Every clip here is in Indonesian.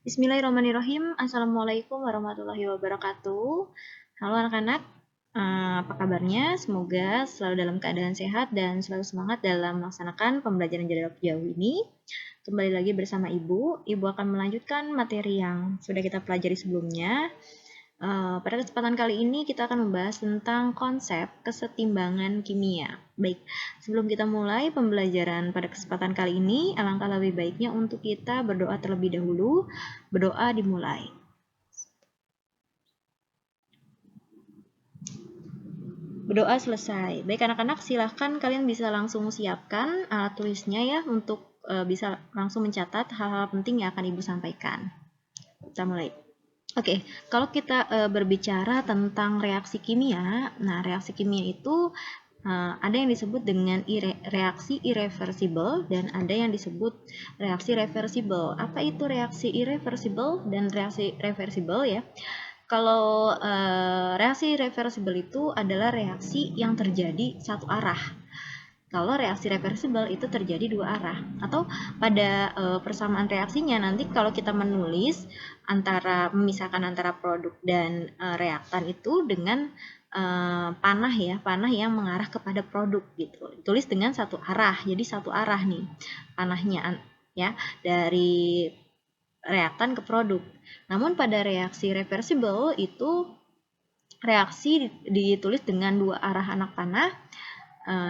Bismillahirrahmanirrahim. Assalamualaikum warahmatullahi wabarakatuh. Halo anak-anak, apa kabarnya? Semoga selalu dalam keadaan sehat dan selalu semangat dalam melaksanakan pembelajaran jarak jauh ini. Kembali lagi bersama Ibu. Ibu akan melanjutkan materi yang sudah kita pelajari sebelumnya. Pada kesempatan kali ini kita akan membahas tentang konsep kesetimbangan kimia. Baik, sebelum kita mulai pembelajaran pada kesempatan kali ini, alangkah lebih baiknya untuk kita berdoa terlebih dahulu. Berdoa dimulai. Berdoa selesai. Baik anak-anak, silahkan kalian bisa langsung siapkan alat tulisnya ya untuk bisa langsung mencatat hal-hal penting yang akan Ibu sampaikan. Kita mulai. Oke, kalau kita berbicara tentang reaksi kimia, nah reaksi kimia itu ada yang disebut dengan reaksi irreversible dan ada yang disebut reaksi reversible. Apa itu reaksi irreversible dan reaksi reversible ya? Kalau reaksi reversible itu adalah reaksi yang terjadi satu arah. Kalau reaksi reversible itu terjadi dua arah. Atau pada persamaan reaksinya nanti kalau kita menulis memisahkan antara produk dan reaktan itu dengan panah ya, panah yang mengarah kepada produk gitu. Tulis dengan satu arah. Jadi satu arah nih panahnya ya dari reaktan ke produk. Namun pada reaksi reversible itu reaksi ditulis dengan dua arah anak panah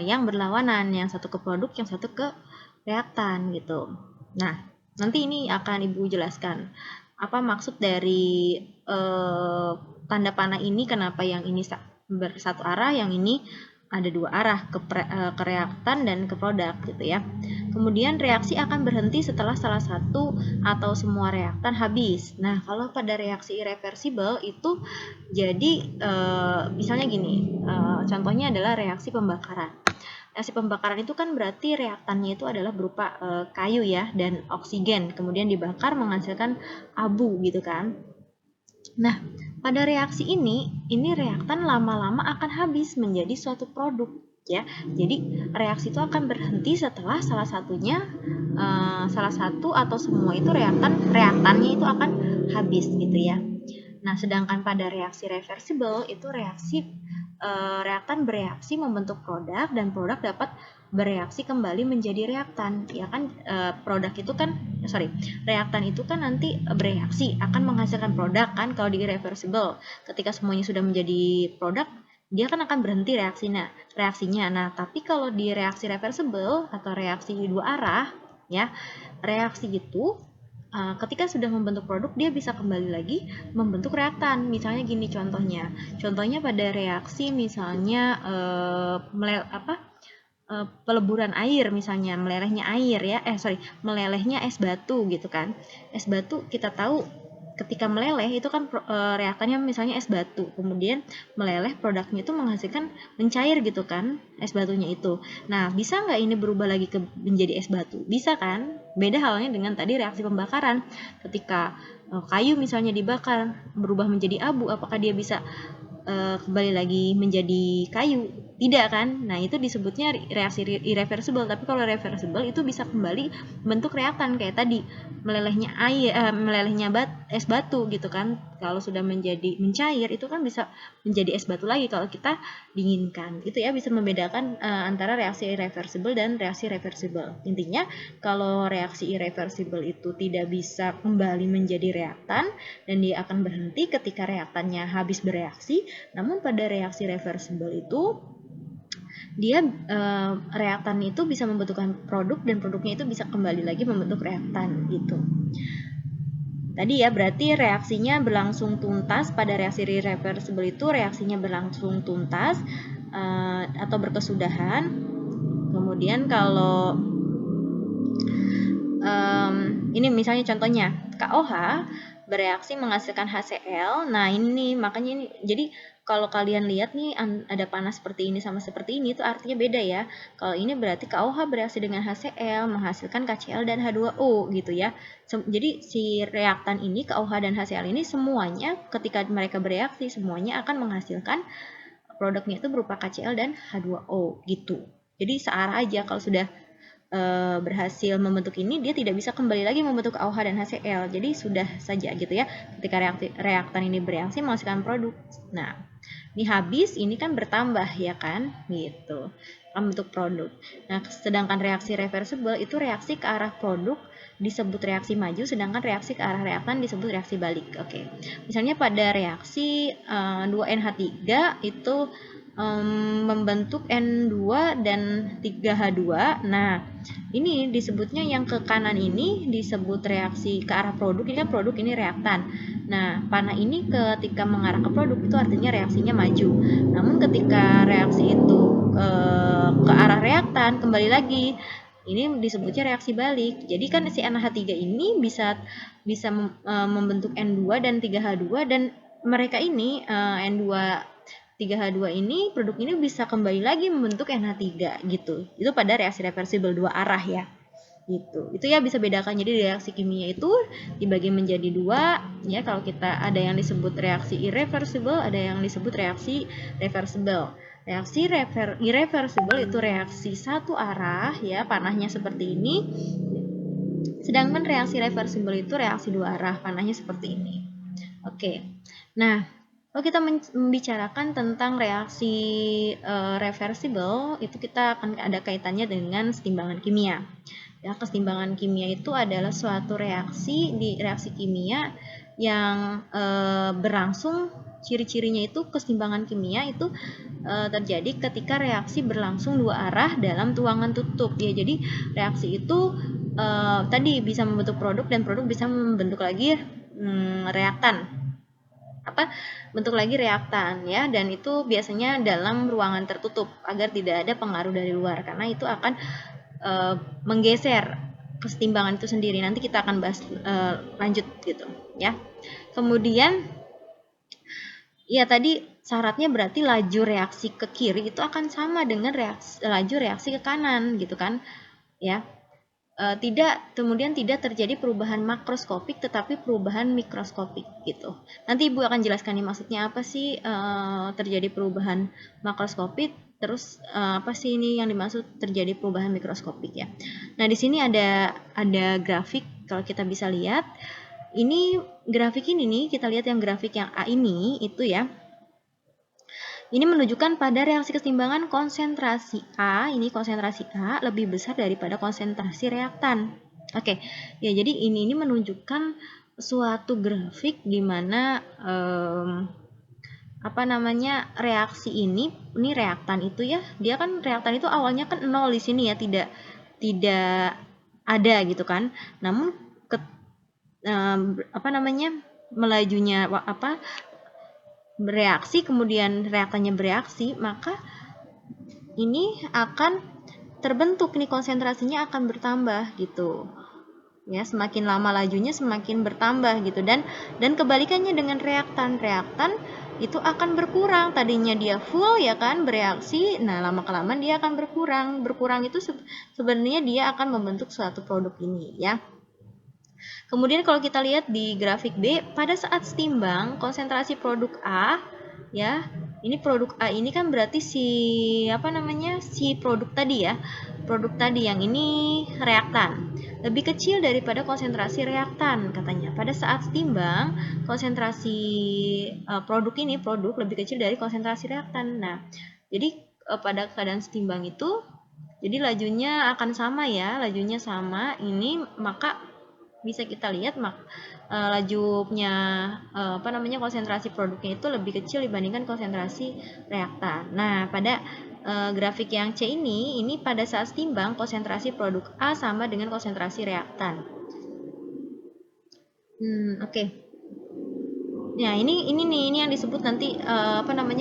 yang berlawanan, yang satu ke produk, yang satu ke reaktan gitu. Nah, nanti ini akan Ibu jelaskan apa maksud dari tanda panah ini, kenapa yang ini bersatu arah, yang ini ada dua arah ke reaktan dan ke produk gitu ya. Kemudian reaksi akan berhenti setelah salah satu atau semua reaktan habis. Nah, kalau pada reaksi irreversible itu jadi misalnya gini, contohnya adalah reaksi pembakaran. Reaksi pembakaran itu kan berarti reaktannya itu adalah berupa kayu ya dan oksigen, kemudian dibakar menghasilkan abu gitu kan. Nah, pada reaksi ini reaktan lama-lama akan habis menjadi suatu produk ya. Jadi reaksi itu akan berhenti setelah salah satu atau semua itu reaktannya itu akan habis gitu ya. Nah, sedangkan pada reaksi reversible itu reaktan bereaksi membentuk produk dan produk dapat bereaksi kembali menjadi reaktan. Ya kan reaktan itu kan nanti bereaksi akan menghasilkan produk kan kalau di reversible. Ketika semuanya sudah menjadi produk, dia kan akan berhenti reaksinya. Nah, tapi kalau di reaksi reversible atau reaksi dua arah ya, reaksi itu ketika sudah membentuk produk dia bisa kembali lagi membentuk reaktan. Misalnya gini contohnya pada reaksi misalnya peleburan air, misalnya melelehnya es batu gitu kan. Es batu kita tahu ketika meleleh itu kan reaktannya misalnya es batu, kemudian meleleh produknya itu menghasilkan mencair gitu kan es batunya itu. Nah, bisa nggak ini berubah lagi menjadi es batu? Bisa kan? Beda halnya dengan tadi reaksi pembakaran. Ketika kayu misalnya dibakar berubah menjadi abu, apakah dia bisa kembali lagi menjadi kayu? Tidak kan? Nah, itu disebutnya reaksi irreversible. Tapi kalau reversible itu bisa kembali bentuk reaktan kayak tadi melelehnya es batu gitu kan. Kalau sudah menjadi mencair itu kan bisa menjadi es batu lagi kalau kita dinginkan. Itu ya bisa membedakan antara reaksi irreversible dan reaksi reversible. Intinya kalau reaksi irreversible itu tidak bisa kembali menjadi reaktan dan dia akan berhenti ketika reaktannya habis bereaksi. Namun pada reaksi reversible itu dia reaktan itu bisa membentukkan produk dan produknya itu bisa kembali lagi membentuk reaktan gitu. Tadi ya berarti reaksinya berlangsung tuntas. Pada reaksi reversible itu reaksinya berlangsung tuntas atau berkesudahan. Kemudian kalau ini misalnya contohnya KOH bereaksi menghasilkan HCl. Nah, ini makanya ini. Jadi kalau kalian lihat nih ada panah seperti ini sama seperti ini itu artinya beda ya. Kalau ini berarti KOH bereaksi dengan HCl menghasilkan KCl dan H2O gitu ya. Jadi si reaktan ini KOH dan HCl ini semuanya ketika mereka bereaksi semuanya akan menghasilkan produknya itu berupa KCl dan H2O gitu. Jadi searah aja kalau sudah berhasil membentuk ini, dia tidak bisa kembali lagi membentuk AOH dan HCl. Jadi sudah saja gitu ya, ketika reaktan ini bereaksi menghasilkan produk. Nah, ini habis, ini kan bertambah ya kan, gitu, membentuk produk. Nah, sedangkan reaksi reversible itu reaksi ke arah produk disebut reaksi maju, sedangkan reaksi ke arah reaktan disebut reaksi balik. Oke, misalnya pada reaksi 2NH3 itu membentuk N2 dan 3H2. Nah, ini disebutnya yang ke kanan ini disebut reaksi ke arah produk, ini kan produk, ini reaktan. Nah, panah ini ketika mengarah ke produk itu artinya reaksinya maju. Namun ketika reaksi itu ke arah reaktan, kembali lagi, ini disebutnya reaksi balik. Jadi kan si NH3 ini bisa membentuk N2 dan 3H2, dan mereka ini N2 3H2 ini, produk ini bisa kembali lagi membentuk NH3 gitu. Itu pada reaksi reversibel dua arah ya. Gitu. Itu ya bisa bedakan. Jadi reaksi kimia itu dibagi menjadi dua ya. Kalau kita ada yang disebut reaksi irreversible, ada yang disebut reaksi reversible. Reaksi irreversible itu reaksi satu arah ya, panahnya seperti ini. Sedangkan reaksi reversible itu reaksi dua arah, panahnya seperti ini. Oke. Nah, kalau kita membicarakan tentang reaksi reversible, itu kita akan ada kaitannya dengan kesetimbangan kimia. Ya, kesetimbangan kimia itu adalah suatu reaksi kimia yang berlangsung. Ciri-cirinya itu kesetimbangan kimia itu terjadi ketika reaksi berlangsung dua arah dalam tuangan tutup. Ya, jadi reaksi itu tadi bisa membentuk produk dan produk bisa membentuk lagi reaktan. Bentuk lagi reaktan ya, dan itu biasanya dalam ruangan tertutup agar tidak ada pengaruh dari luar, karena itu akan menggeser kesetimbangan itu sendiri. Nanti kita akan bahas lanjut gitu ya. Kemudian ya tadi syaratnya berarti laju reaksi ke kiri itu akan sama dengan laju reaksi ke kanan gitu kan ya. Kemudian tidak terjadi perubahan makroskopik tetapi perubahan mikroskopik gitu. Nanti Ibu akan jelaskan nih maksudnya apa sih terjadi perubahan makroskopik, terus apa sih ini yang dimaksud terjadi perubahan mikroskopik ya. Nah, di sini ada grafik, kalau kita bisa lihat. Ini grafik ini nih, kita lihat yang grafik yang A ini itu ya. Ini menunjukkan pada reaksi kesetimbangan konsentrasi A, ini konsentrasi A lebih besar daripada konsentrasi reaktan. Oke, ya jadi ini menunjukkan suatu grafik di mana reaksi ini reaktan itu ya, dia kan reaktan itu awalnya kan 0 di sini ya, tidak ada gitu kan. Namun melajunya bereaksi, kemudian reaktannya bereaksi, maka ini akan terbentuk nih, konsentrasinya akan bertambah gitu ya, semakin lama lajunya semakin bertambah gitu. Dan kebalikannya dengan reaktan itu akan berkurang. Tadinya dia full ya kan bereaksi, nah lama kelamaan dia akan berkurang itu sebenarnya dia akan membentuk suatu produk ini ya. Kemudian kalau kita lihat di grafik B, pada saat setimbang konsentrasi produk A ya, ini produk A ini kan berarti si produk tadi ya. Produk tadi yang ini reaktan lebih kecil daripada konsentrasi reaktan katanya. Pada saat setimbang konsentrasi produk lebih kecil dari konsentrasi reaktan. Nah, jadi pada keadaan setimbang itu jadi lajunya akan sama ya, lajunya sama. Ini maka bisa kita lihat lajunya konsentrasi produknya itu lebih kecil dibandingkan konsentrasi reaktan. Nah, pada grafik yang C ini pada saat setimbang konsentrasi produk A sama dengan konsentrasi reaktan. Oke. Nah, ini yang disebut nanti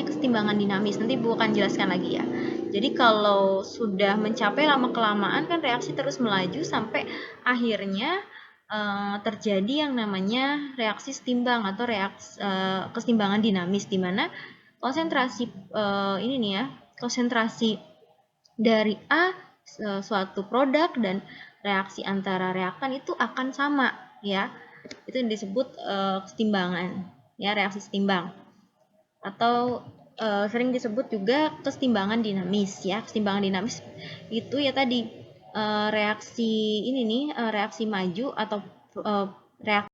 kesetimbangan dinamis. Nanti Bu akan jelaskan lagi ya. Jadi kalau sudah mencapai lama kelamaan kan reaksi terus melaju sampai akhirnya terjadi yang namanya reaksi setimbang atau kesetimbangan dinamis, di mana konsentrasi konsentrasi dari A suatu produk dan reaksi antara reaktan itu akan sama ya. Itu yang disebut kesetimbangan ya, reaksi setimbang, atau sering disebut juga kesetimbangan dinamis ya. Kesetimbangan dinamis itu ya tadi reaksi ini nih, reaksi maju atau reaksi